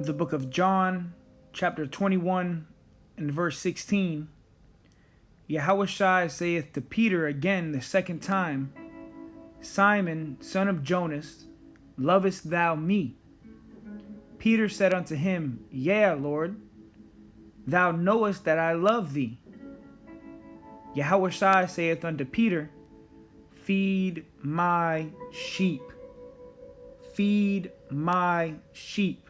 the book of John, chapter 21, and verse 16, Yahushua saith to Peter again the second time, Simon, son of Jonas, lovest thou me? Peter said unto him, Yea, Lord, thou knowest that I love thee. Yahushua saith unto Peter, Feed my sheep. Feed my sheep.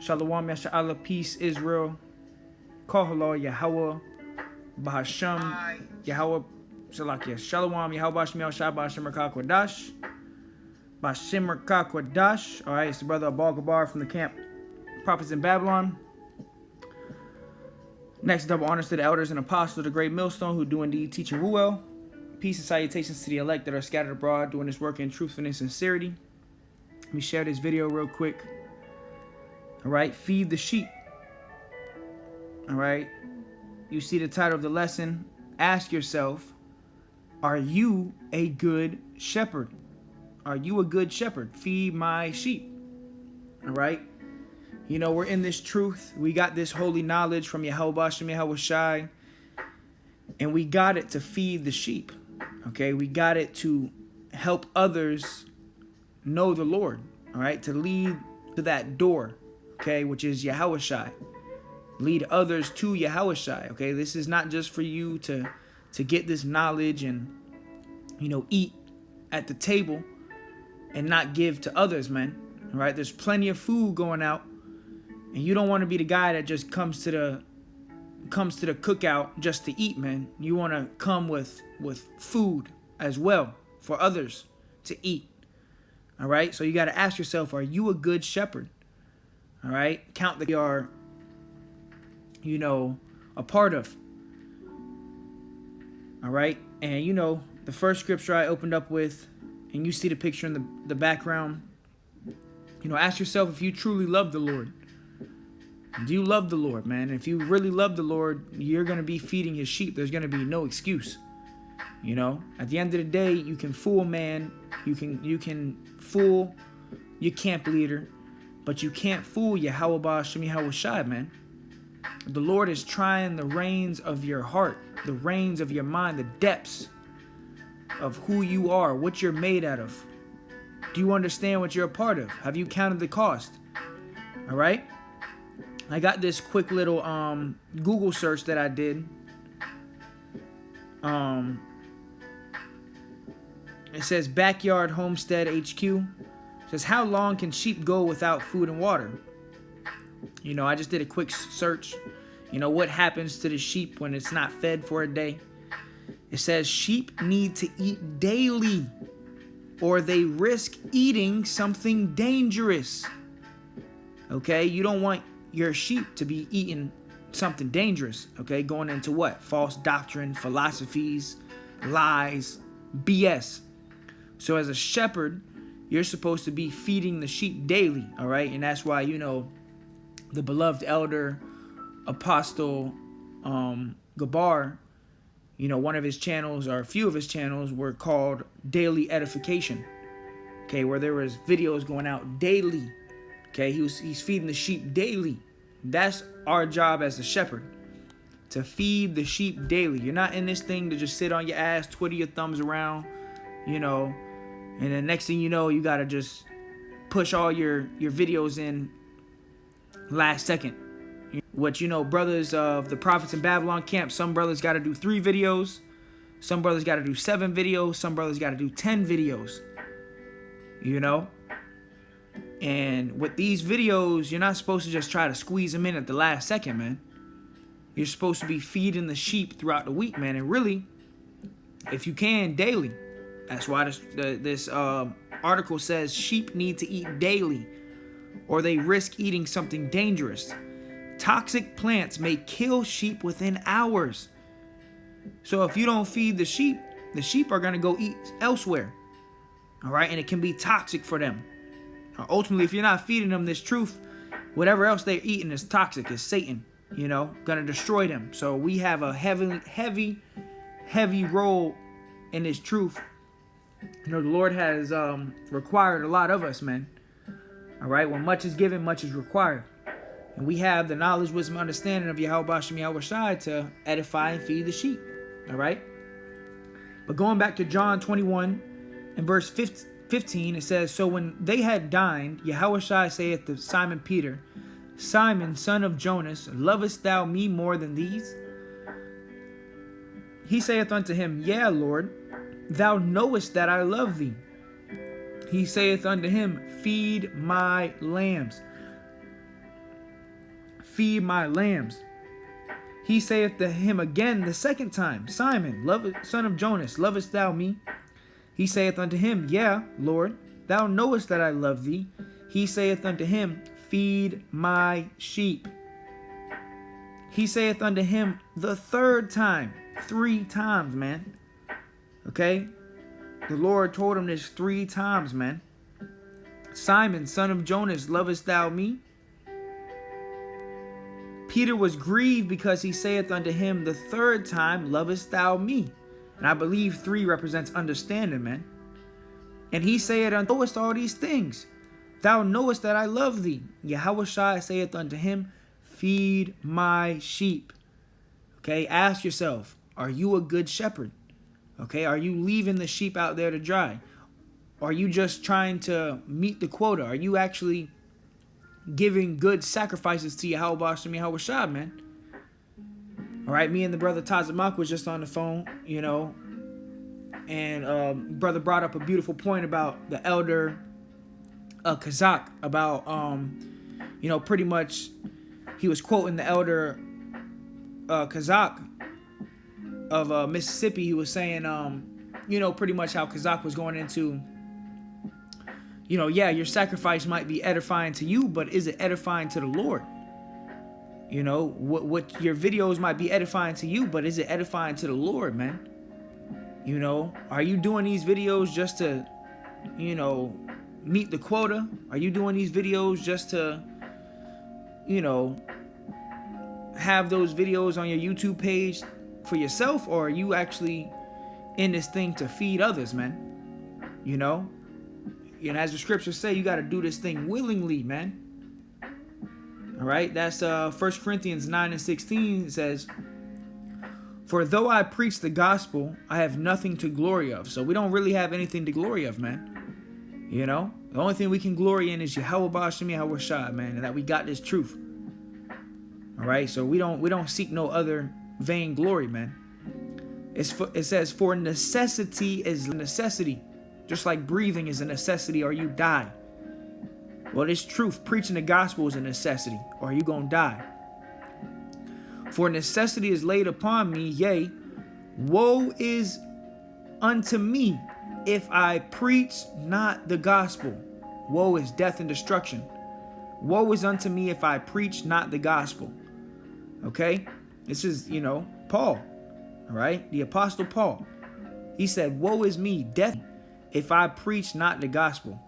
Shalom, Yasha'Allah, peace, Israel. Kohalo, Yahweh, Bahasham, Yahweh, Salakia. Shalom, Yahweh, Bashim, Yahshua, Bashim, Merkakwadash. Bashim, Merkakwadash. All right, it's the brother Abal Gabar from the camp Prophets in Babylon. Next, double honors to the elders and apostles of the great millstone who do indeed teach and rule well. Peace and salutations to the elect that are scattered abroad doing this work in truthfulness and sincerity. Let me share this video real quick. All right, feed the sheep. All right, you see the title of the lesson. Ask yourself, are you a good shepherd? Are you a good shepherd? Feed my sheep. All right, you know, we're in this truth. We got this holy knowledge from Yahweh Bashem Yahweh Shai, and we got it to feed the sheep. Okay, we got it to help others know the Lord. All right, to lead to that door. Okay, which is Yahweh Shai. Lead others to Yahweh Shai. Okay, this is not just for you to get this knowledge and, you know, eat at the table and not give to others, man. All right, there's plenty of food going out, and you don't want to be the guy that just comes to the cookout just to eat, man. You want to come with food as well for others to eat. All right, so you got to ask yourself, are you a good shepherd? All right, count that you are, you know, a part of. All right, and you know, the first scripture I opened up with, and you see the picture in the background, you know, ask yourself if you truly love the Lord. Do you love the Lord, man? And if you really love the Lord, you're going to be feeding his sheep. There's going to be no excuse. You know, at the end of the day, you can fool man. You can fool your camp leader, but you can't fool Yahweh Ba'ashem Yahweh Shai, man. The Lord is trying the reins of your heart, the reins of your mind, the depths of who you are, what you're made out of. Do you understand what you're a part of? Have you counted the cost? All right. I got this quick little Google search that I did. It says Backyard Homestead HQ. It says, how long can sheep go without food and water? You know, I just did a quick search. You know, what happens to the sheep when it's not fed for a day? It says sheep need to eat daily, or they risk eating something dangerous. Okay, you don't want your sheep to be eating something dangerous. Okay, going into what? False doctrine, philosophies, lies, BS. So as a shepherd, you're supposed to be feeding the sheep daily, all right? And that's why, you know, the beloved elder, Apostle Gabar, you know, one of his channels, or a few of his channels, were called Daily Edification, okay, where there was videos going out daily, okay? He's feeding the sheep daily. That's our job as a shepherd, to feed the sheep daily. You're not in this thing to just sit on your ass, twiddle your thumbs around, you know, and then next thing you know, you got to just push all your videos in last second. What, you know, brothers of the Prophets in Babylon camp, some brothers got to do 3 videos. Some brothers got to do 7 videos. Some brothers got to do 10 videos. You know? And with these videos, you're not supposed to just try to squeeze them in at the last second, man. You're supposed to be feeding the sheep throughout the week, man. And really, if you can, daily. That's why this article says sheep need to eat daily, or they risk eating something dangerous. Toxic plants may kill sheep within hours. So if you don't feed the sheep are going to go eat elsewhere. All right, and it can be toxic for them. Ultimately, if you're not feeding them this truth, whatever else they're eating is toxic. It's Satan, you know, going to destroy them. So we have a heavy role in this truth. You know, the Lord has required a lot of us, man. All right, when much is given, much is required. And we have the knowledge, wisdom, understanding of Yahweh Shem Yahweh Shai to edify and feed the sheep. All right. But going back to John 21 and verse 15, it says, So when they had dined, Yahweh Shai saith to Simon Peter, Simon, son of Jonas, lovest thou me more than these? He saith unto him, Yea, Lord, thou knowest that I love thee. He saith unto him, Feed my lambs. Feed my lambs. He saith to him again the second time, Simon, son of Jonas, lovest thou me? He saith unto him, Yea, Lord, thou knowest that I love thee. He saith unto him, Feed my sheep. He saith unto him the third time, 3 times, man. Okay? The Lord told him this 3 times, man. Simon, son of Jonas, lovest thou me? Peter was grieved because he saith unto him the third time, Lovest thou me? And I believe 3 represents understanding, man. And he saith unto knowest all these things. Thou knowest that I love thee. Yahweh Shai saith unto him, Feed my sheep. Okay, ask yourself, are you a good shepherd? Okay, are you leaving the sheep out there to dry? Are you just trying to meet the quota? Are you actually giving good sacrifices to Yahweh Shem Yahweh Shai, man? All right, me and the brother Tazamak was just on the phone, you know, and brother brought up a beautiful point about the elder Kazak, about, you know, pretty much he was quoting the elder Kazak of Mississippi. He was saying, you know, pretty much how Kazak was going into, you know, yeah, your sacrifice might be edifying to you, but is it edifying to the Lord? You know, what your videos might be edifying to you, but is it edifying to the Lord, man? You know, are you doing these videos just to, you know, meet the quota? Are you doing these videos just to, you know, have those videos on your YouTube page for yourself, or are you actually in this thing to feed others, man? You know, and as the scriptures say, you got to do this thing willingly, man. All right, that's 1 Corinthians 9 and 16. It says, For though I preach the gospel, I have nothing to glory of. So we don't really have anything to glory of, man. You know, the only thing we can glory in is Yahweh Shem Yahweh Shai, man, and that we got this truth. All right, so we don't seek no other vain glory, man. It says, for necessity is necessity. Just like breathing is a necessity or you die. Well, this truth, preaching the gospel is a necessity or you gonna die. For necessity is laid upon me, yea, woe is unto me if I preach not the gospel. Woe is death and destruction. Woe is unto me if I preach not the gospel. Okay? This is, you know, Paul. All right? The Apostle Paul. He said, woe is me, death, if I preach not the gospel.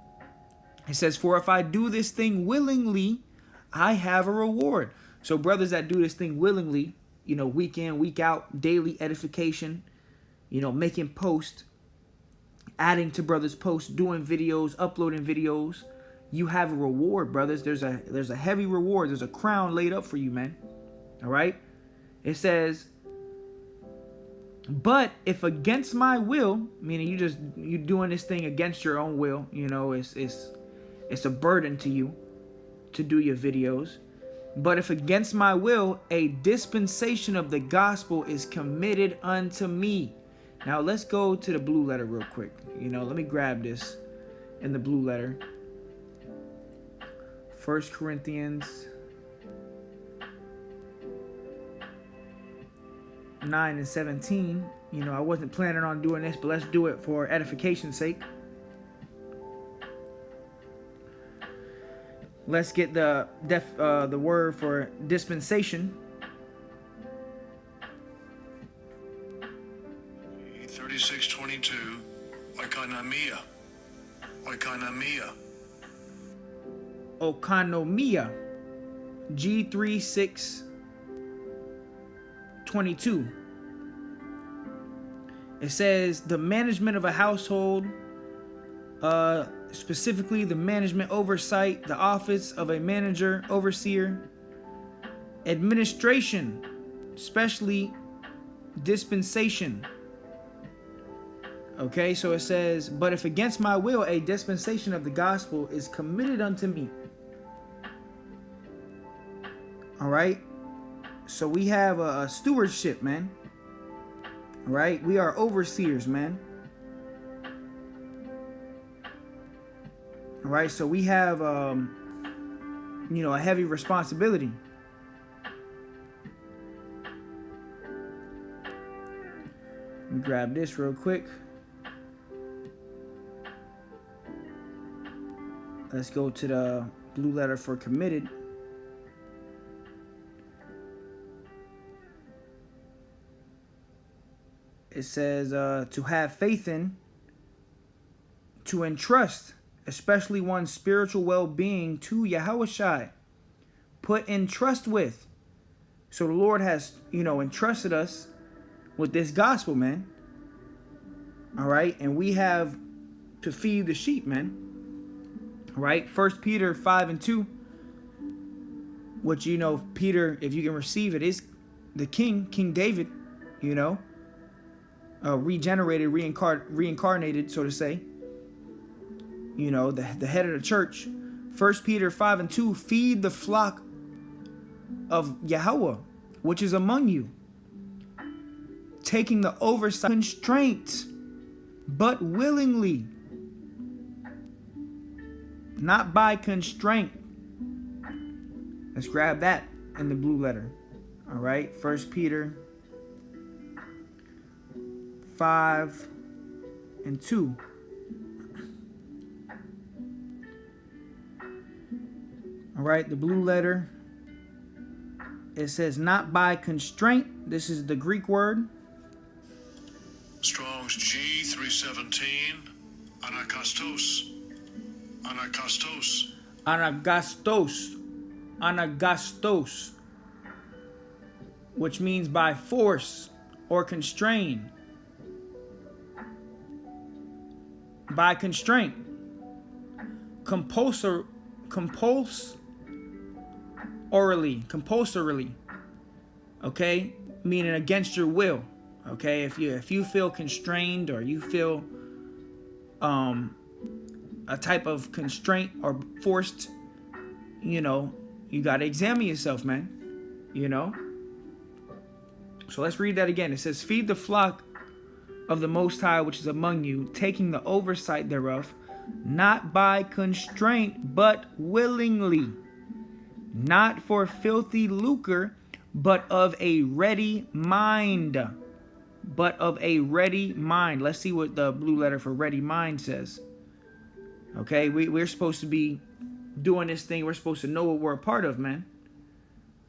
It says, for if I do this thing willingly, I have a reward. So brothers that do this thing willingly, you know, week in, week out, daily edification, you know, making posts, adding to brothers' posts, doing videos, uploading videos, you have a reward, brothers. There's a heavy reward. There's a crown laid up for you, man. All right? It says, but if against my will, meaning you doing this thing against your own will, you know, it's a burden to you to do your videos. But if against my will, a dispensation of the gospel is committed unto me. Now let's go to the blue letter real quick. You know, let me grab this in the blue letter. 1 Corinthians 9 and 17. You know, I wasn't planning on doing this, but let's do it for edification's sake. Let's get the word for dispensation. 36:22. Oikonomia. Oikonomia. Oikonomia. G36:22. It says the management of a household, specifically the management oversight, the office of a manager, overseer, administration, especially dispensation. Okay, so it says, but if against my will a dispensation of the gospel is committed unto me. All right, so we have a stewardship, man. All right, we are overseers, man. All right, so we have, a heavy responsibility. Let me grab this real quick. Let's go to the blue letter for committed. It says to have faith in, to entrust, especially one's spiritual well-being to Yahushua. Put in trust with. So the Lord has, entrusted us with this gospel, man. All right, and we have to feed the sheep, man. All right, 1 Peter 5:2, which, Peter, if you can receive it, is the King David, regenerated, reincarnated, so to say. The head of the church. 1 Peter 5:2, feed the flock of Yahweh, which is among you, taking the oversight, constraint, but willingly, not by constraint. Let's grab that in the blue letter. All right, 1 Peter 5:2. All right, the blue letter, it says not by constraint. This is the Greek word. Strong's G 317. Anagkastos. Anagkastos. Anagastos. Anagastos. Which means by force or constrain. By constraint. Compulsorily. Okay? Meaning against your will. Okay? If you feel constrained or you feel a type of constraint or forced, you got to examine yourself, man. So let's read that again. It says, feed the flock of the Most High, which is among you, taking the oversight thereof, not by constraint, but willingly, not for filthy lucre, but of a ready mind. But of a ready mind. Let's see what the blue letter for ready mind says. Okay, we're supposed to be doing this thing. We're supposed to know what we're a part of, man.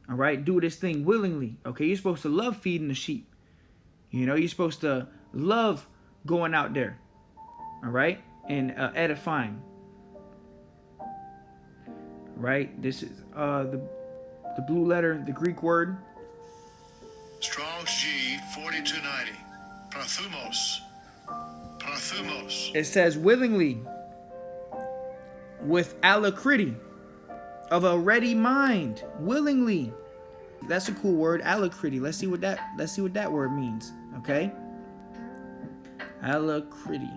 All right, do this thing willingly. Okay, you're supposed to love feeding the sheep. You're supposed to love going out there. All right, and edifying. Right, this is the blue letter, the Greek word. Strong's G 4290. Prathumos. Prathumos. It says willingly, with alacrity, of a ready mind, willingly. That's a cool word, alacrity. Let's see what that word means. Okay, alacrity.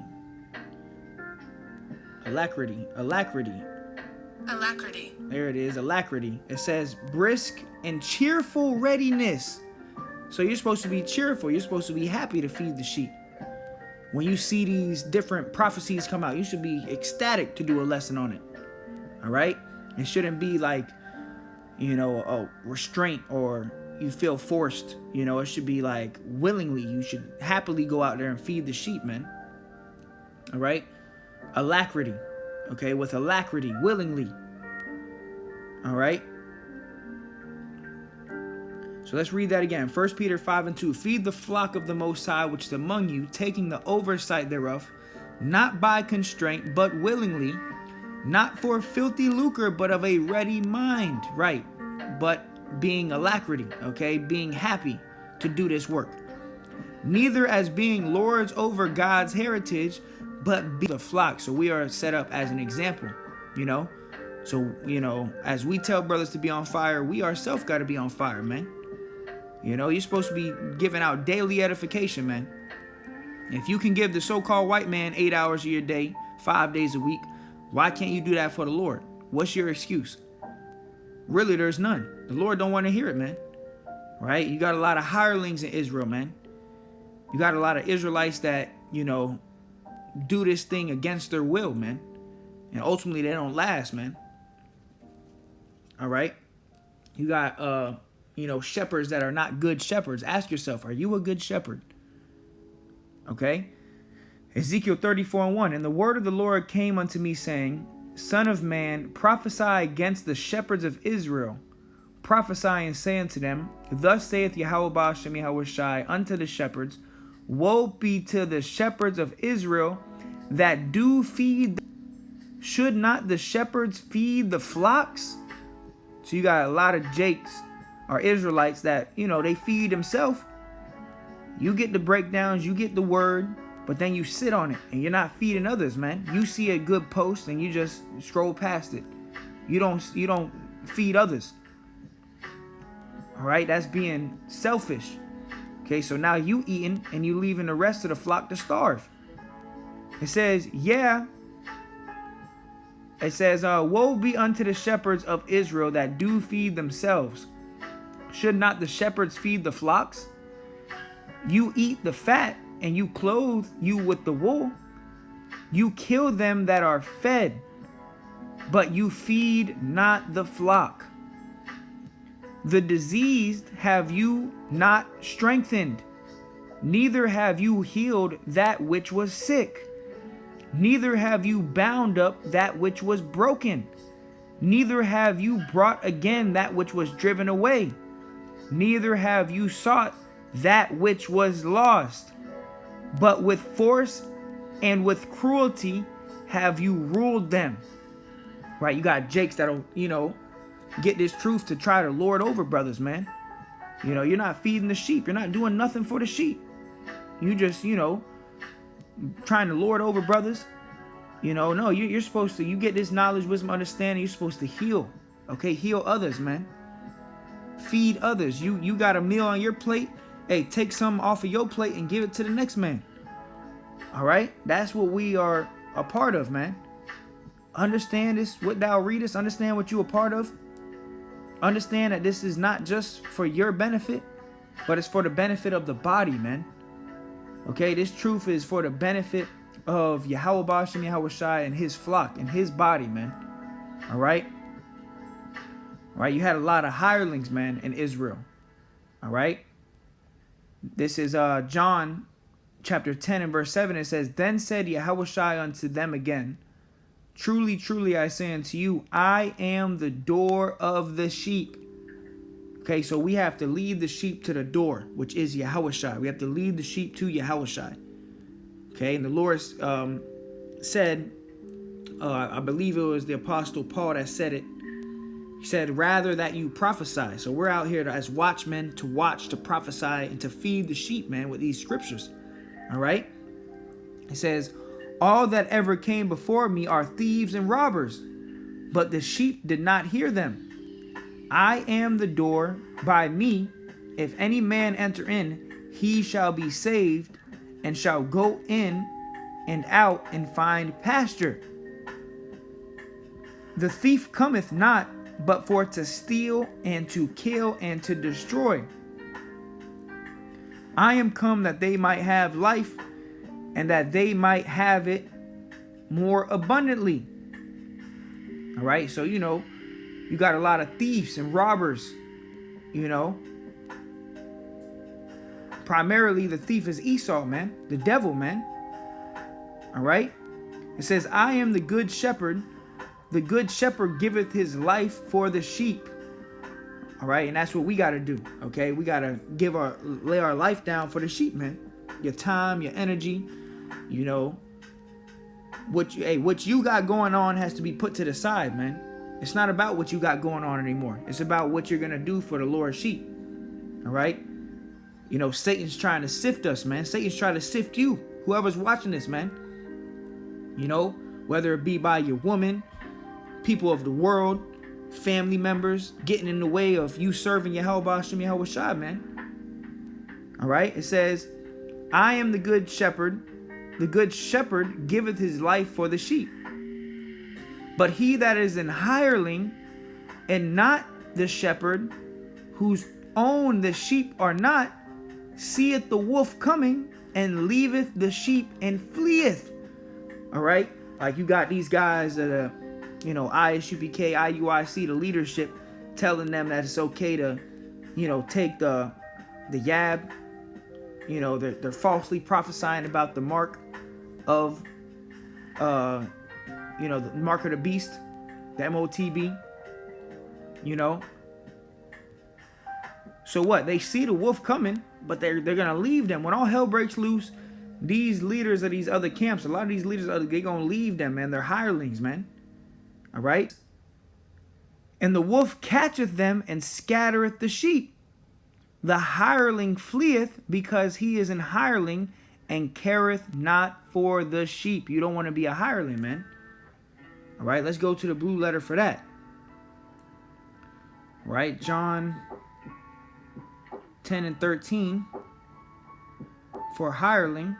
There it is, alacrity. It says brisk and cheerful readiness. So you're supposed to be cheerful. You're supposed to be happy to feed the sheep. When you see these different prophecies come out, you should be ecstatic to do a lesson on it. All right? It shouldn't be like, a restraint or you feel forced. It should be like willingly. You should happily go out there and feed the sheep, man. All right? Alacrity. Okay? With alacrity, willingly. All right? So let's read that again. 1 Peter 5:2. Feed the flock of the Most High, which is among you, taking the oversight thereof, not by constraint, but willingly, not for filthy lucre, but of a ready mind. Right. But being alacrity, okay? Being happy to do this work. Neither as being lords over God's heritage, but be the flock. So we are set up as an example, you know. So, you know, as we tell brothers to be on fire, we ourselves got to be on fire, man. You know, you're supposed to be giving out daily edification, man. If you can give the so-called white man 8 hours of your day, 5 days a week, why can't you do that for the Lord? What's your excuse? Really, there's none. The Lord don't want to hear it, man. Right? You got a lot of hirelings in Israel, man. You got a lot of Israelites that, you know, do this thing against their will, man. And ultimately, they don't last, man. All right? You got, you know, shepherds that are not good shepherds. Ask yourself, are you a good shepherd? Okay? Ezekiel 34:1. And the word of the Lord came unto me, saying, Son of man, prophesy against the shepherds of Israel. Prophesy and say unto them, Thus saith Yahweh Ba'ashem Yahweh Shai unto the shepherds, Woe be to the shepherds of Israel that do feed. Should not the shepherds feed the flocks? So you got a lot of Jakes or Israelites that, you know, they feed themselves. You get the breakdowns, you get the word, but then you sit on it and you're not feeding others, man. You see a good post and you just scroll past it. You don't feed others. All right, that's being selfish. Okay, so now you eating and you leaving the rest of the flock to starve. It says, woe be unto the shepherds of Israel that do feed themselves. Should not the shepherds feed the flocks? You eat the fat and you clothe you with the wool. You kill them that are fed, but you feed not the flock. The diseased have you not strengthened, neither have you healed that which was sick. Neither have you bound up that which was broken. Neither have you brought again that which was driven away. Neither have you sought that which was lost. But with force and with cruelty have you ruled them. Right, you got Jakes that'll, you know, get this truth to try to lord over brothers, man. You know, you're not feeding the sheep. You're not doing nothing for the sheep. You just, you know, trying to lord over brothers. You know, no, you're supposed to, you get this knowledge, wisdom, understanding, you're supposed to heal. Okay, heal others, man. Feed others. You got a meal on your plate. Hey, take some off of your plate and give it to the next man. All right, that's what we are a part of, man. Understand this, what thou readest, understand what you a part of. Understand that this is not just for your benefit, but it's for the benefit of the body, man. Okay, this truth is for the benefit of Yahweh Ba'ashem Yahweh Shai and his flock and his body, man. All right? All right, you had a lot of hirelings, man, in Israel. All right? This is John chapter 10 and verse 7. It says, Then said Yahweh Shai unto them again, Truly, truly, I say unto you, I am the door of the sheep. Okay, so we have to lead the sheep to the door, which is Yahweh Shai. We have to lead the sheep to Yahweh Shai. Okay, and the Lord said, I believe it was the Apostle Paul that said it. He said, rather that you prophesy. So we're out here as watchmen to watch, to prophesy, and to feed the sheep, man, with these scriptures. All right? It says, all that ever came before me are thieves and robbers, but the sheep did not hear them. I am the door. By me, if any man enter in, he shall be saved, and shall go in and out and find pasture. The thief cometh not, but for to steal and to kill and to destroy. I am come that they might have life, and that they might have it more abundantly. All right, so, you know, you got a lot of thieves and robbers, you know. Primarily, the thief is Esau, man, the devil, man. All right, it says, I am the good shepherd. The good shepherd giveth his life for the sheep. All right, and that's what we got to do. Okay, we got to lay our life down for the sheep, man. Your time, your energy, you know, what you got going on has to be put to the side, man. It's not about what you got going on anymore. It's about what you're gonna do for the Lord's sheep. All right, you know, Satan's trying to sift us, man. Satan's trying to sift you, whoever's watching this, man. You know, whether it be by your woman, people of the world, family members, getting in the way of you serving Yahweh Shem Yahweh Shai, man. All right, it says, I am the good shepherd. The good shepherd giveth his life for the sheep. But he that is an hireling, and not the shepherd, whose own the sheep are not, seeth the wolf coming, and leaveth the sheep, and fleeth. All right, like you got these guys that are, you know, ISUPK, IUIC, the leadership, telling them that it's okay to, you know, take the yab. You know, they're falsely prophesying about the mark of, you know, the mark of the beast, the MOTB. You know. So what? They see the wolf coming, but they're gonna leave them when all hell breaks loose. These leaders of these other camps, a lot of these leaders, they're gonna leave them, man. They're hirelings, man. All right. And the wolf catcheth them and scattereth the sheep. The hireling fleeth because he is an hireling and careth not for the sheep. You don't want to be a hireling, man. All right, let's go to the blue letter for that. All right, John 10 and 13 for hireling.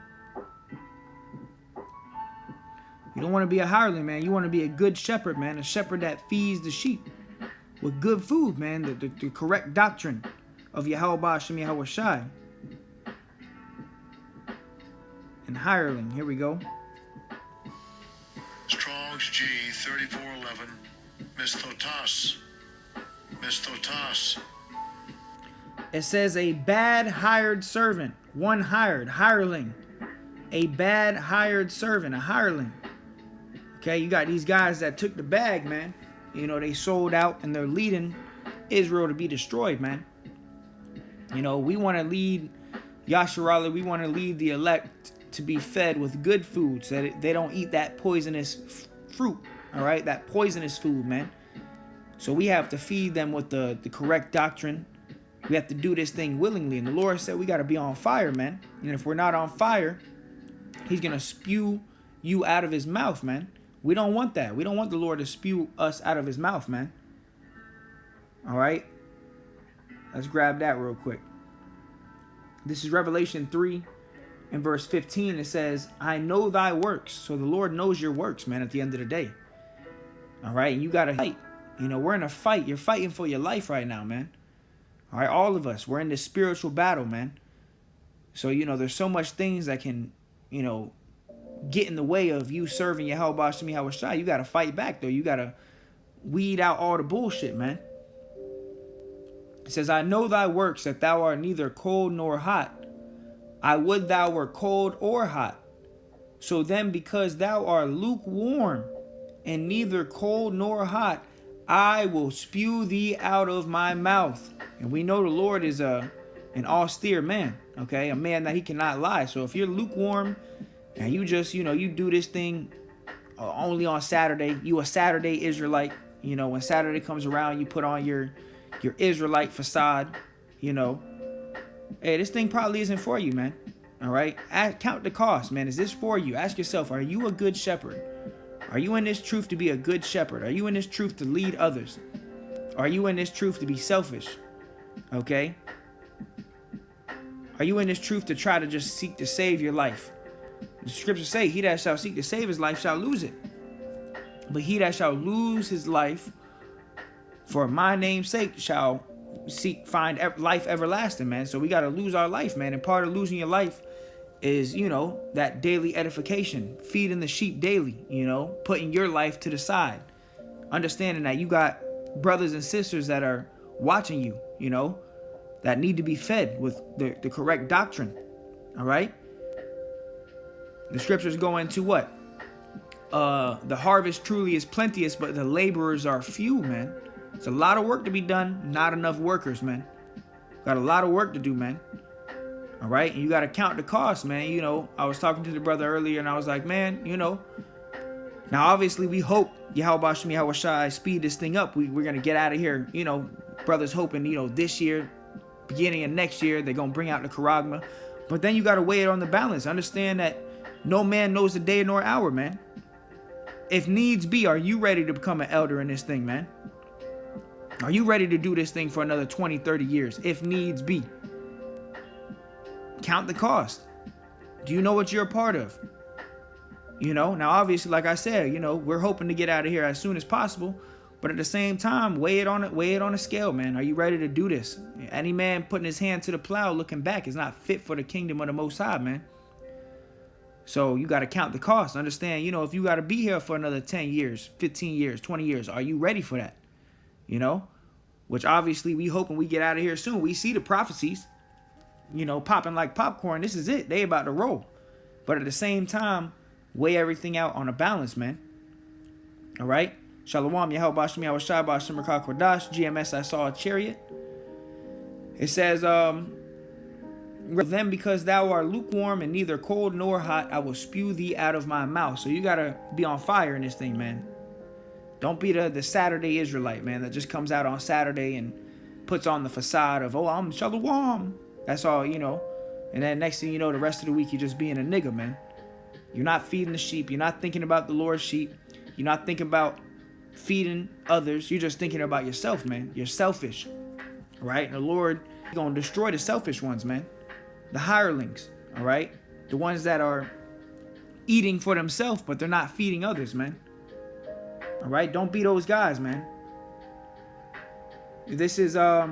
You don't want to be a hireling, man. You want to be a good shepherd, man. A shepherd that feeds the sheep with good food, man. The correct doctrine of Yahweh Shem Yahweh Shai. And hireling, here we go. Strong's G 3411. Misthotas. Misthotas. It says a bad hired servant. One hired, hireling. A bad hired servant, a hireling. Okay, you got these guys that took the bag, man. You know, they sold out and they're leading Israel to be destroyed, man. You know, we want to lead Yasharallah, we want to lead the elect to be fed with good food so that they don't eat that poisonous fruit, all right? That poisonous food, man. So we have to feed them with the correct doctrine. We have to do this thing willingly. And the Lord said we got to be on fire, man. And if we're not on fire, he's going to spew you out of his mouth, man. We don't want that. We don't want the Lord to spew us out of his mouth, man. All right? Let's grab that real quick. This is Revelation 3 and verse 15. It says, I know thy works. So the Lord knows your works, man, at the end of the day. All right? And you got to fight. You know, we're in a fight. You're fighting for your life right now, man. All right? All of us. We're in this spiritual battle, man. So, you know, there's so much things that can, you know, get in the way of you serving Yahweh Shem Yahweh Shai. You got to fight back, though. You got to weed out all the bullshit, man. It says, I know thy works, that thou art neither cold nor hot. I would thou were cold or hot. So then, because thou art lukewarm, and neither cold nor hot, I will spew thee out of my mouth. And we know the Lord is an austere man, okay? A man that he cannot lie. So if you're lukewarm, and you just, you know, you do this thing only on Saturday, you a Saturday Israelite, you know, when Saturday comes around, you put on your Israelite facade, you know, hey, this thing probably isn't for you, man. All right. Count the cost, man. Is this for you? Ask yourself, are you a good shepherd? Are you in this truth to be a good shepherd? Are you in this truth to lead others? Are you in this truth to be selfish? Okay. Are you in this truth to try to just seek to save your life? The scriptures say, he that shall seek to save his life shall lose it. But he that shall lose his life for my name's sake shall find life everlasting, man. So we got to lose our life, man. And part of losing your life is, you know, that daily edification, feeding the sheep daily, you know, putting your life to the side, understanding that you got brothers and sisters that are watching you, you know, that need to be fed with the correct doctrine. All right. The scriptures go into what? The harvest truly is plenteous, but the laborers are few, man. It's a lot of work to be done, not enough workers, man. Got a lot of work to do, man. All right? And you got to count the cost, man. You know, I was talking to the brother earlier, and I was like, man, you know, now obviously we hope Yahweh Shem Yahweh Shai speed this thing up. We're going to get out of here. You know, brothers hoping, you know, this year, beginning of next year, they're going to bring out the Charagma. But then you got to weigh it on the balance. Understand that no man knows the day nor hour, man. if needs be, are you ready to become an elder in this thing, man? Are you ready to do this thing for another 20, 30 years, if needs be? Count the cost. Do you know what you're a part of? You know, now obviously, like I said, you know, we're hoping to get out of here as soon as possible. But at the same time, weigh it on a scale, man. Are you ready to do this? Any man putting his hand to the plow looking back is not fit for the kingdom of the Most High, man. So you got to count the cost. Understand, you know, if you got to be here for another 10 years, 15 years, 20 years, are you ready for that? You know, which obviously we hoping we get out of here soon. We see the prophecies, you know, popping like popcorn. This is it. They about to roll. But at the same time, weigh everything out on a balance, man. All right. Shalom, Yahweh Bashem, Yahweh Shai, Bashem, Rakah Kodash, GMS, I saw a chariot. It says, then because thou art lukewarm and neither cold nor hot, I will spew thee out of my mouth. So you got to be on fire in this thing, man. Don't be the Saturday Israelite, man, that just comes out on Saturday and puts on the facade of, oh, I'm Shalom. That's all, you know. And then next thing you know, the rest of the week, you're just being a nigga, man. You're not feeding the sheep. You're not thinking about the Lord's sheep. You're not thinking about feeding others. You're just thinking about yourself, man. You're selfish, right? And the Lord is going to destroy the selfish ones, man. The hirelings, all right? The ones that are eating for themselves, but they're not feeding others, man. All right? Don't be those guys, man. This is Luke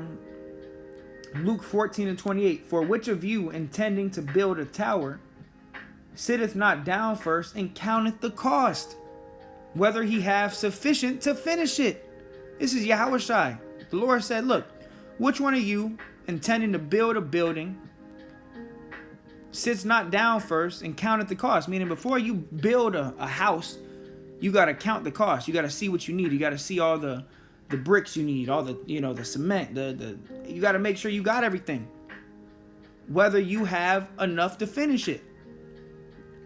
14:28. For which of you, intending to build a tower, sitteth not down first and counteth the cost, whether he have sufficient to finish it? This is Yahweh Shai. The Lord said, look, which one of you, intending to build a building, sits not down first and counteth the cost? Meaning before you build a house, you got to count the cost. You got to see what you need. You got to see all the bricks you need, all the, you know, the cement, you got to make sure you got everything, whether you have enough to finish it.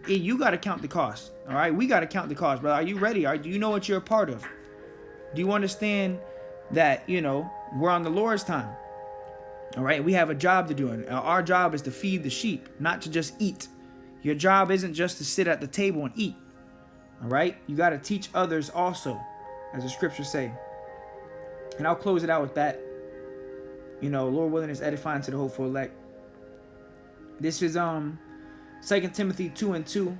You got to count the cost. All right, we got to count the cost, brother. Are you ready? Do you know what you're a part of? Do you understand that, you know, we're on the Lord's time? All right, we have a job to do, and our job is to feed the sheep, not to just eat. Your job isn't just to sit at the table and eat. All right, you got to teach others also, as the scriptures say. And I'll close it out with that. You know, Lord willing, is edifying to the hopeful elect. This is 2 Timothy 2:2.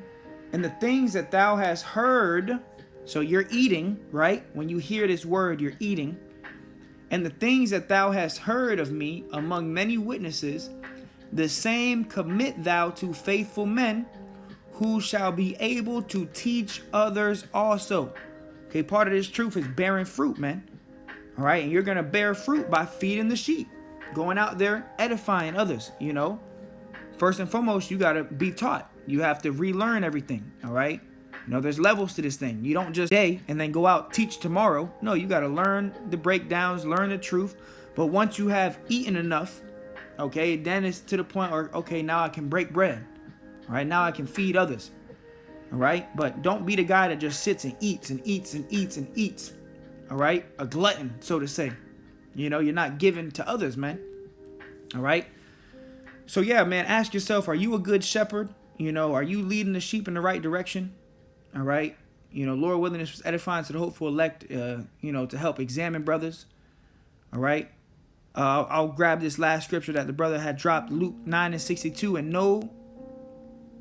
And the things that thou hast heard, so you're eating, right? When you hear this word, you're eating. And the things that thou hast heard of me among many witnesses, the same commit thou to faithful men, who shall be able to teach others also. Okay, part of this truth is bearing fruit, man. All right, and you're going to bear fruit by feeding the sheep, going out there edifying others, you know. First and foremost, you got to be taught. You have to relearn everything, all right? You know, there's levels to this thing. You don't just day and then go out, teach tomorrow. No, you got to learn the breakdowns, learn the truth. But once you have eaten enough, okay, then it's to the point where, okay, now I can break bread. All right, now I can feed others. All right, but don't be the guy that just sits and eats and eats and eats and eats. All right, a glutton, so to say. You know, you're not giving to others, man. All right. So yeah, man, ask yourself, are you a good shepherd? You know, are you leading the sheep in the right direction? All right. You know, Lord willing, this was edifying to the hopeful elect, you know, to help examine brothers. All right. I'll grab this last scripture that the brother had dropped, Luke 9:62.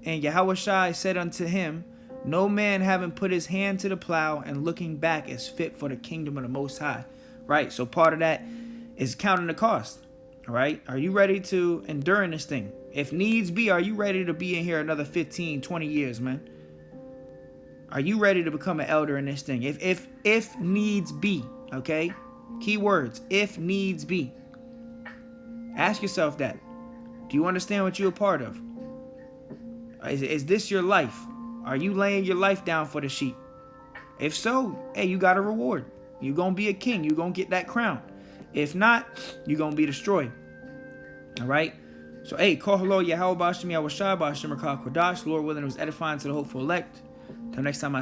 And Yahweh Shai said unto him, no man having put his hand to the plow and looking back is fit for the kingdom of the Most High. Right. So part of that is counting the cost. All right. Are you ready to endure in this thing? If needs be, are you ready to be in here another 15, 20 years, man? Are you ready to become an elder in this thing? If needs be, okay? Key words, if needs be. Ask yourself that. Do you understand what you're a part of? Is this your life? Are you laying your life down for the sheep? If so, hey, you got a reward. You're going to be a king. You're going to get that crown. If not, you're going to be destroyed. All right? So, hey, call hello, Yahweh Bashem, Yahweh Shai, Bashem, Rakah Kodash. Lord willing, it was edifying to the hopeful elect. Till next time I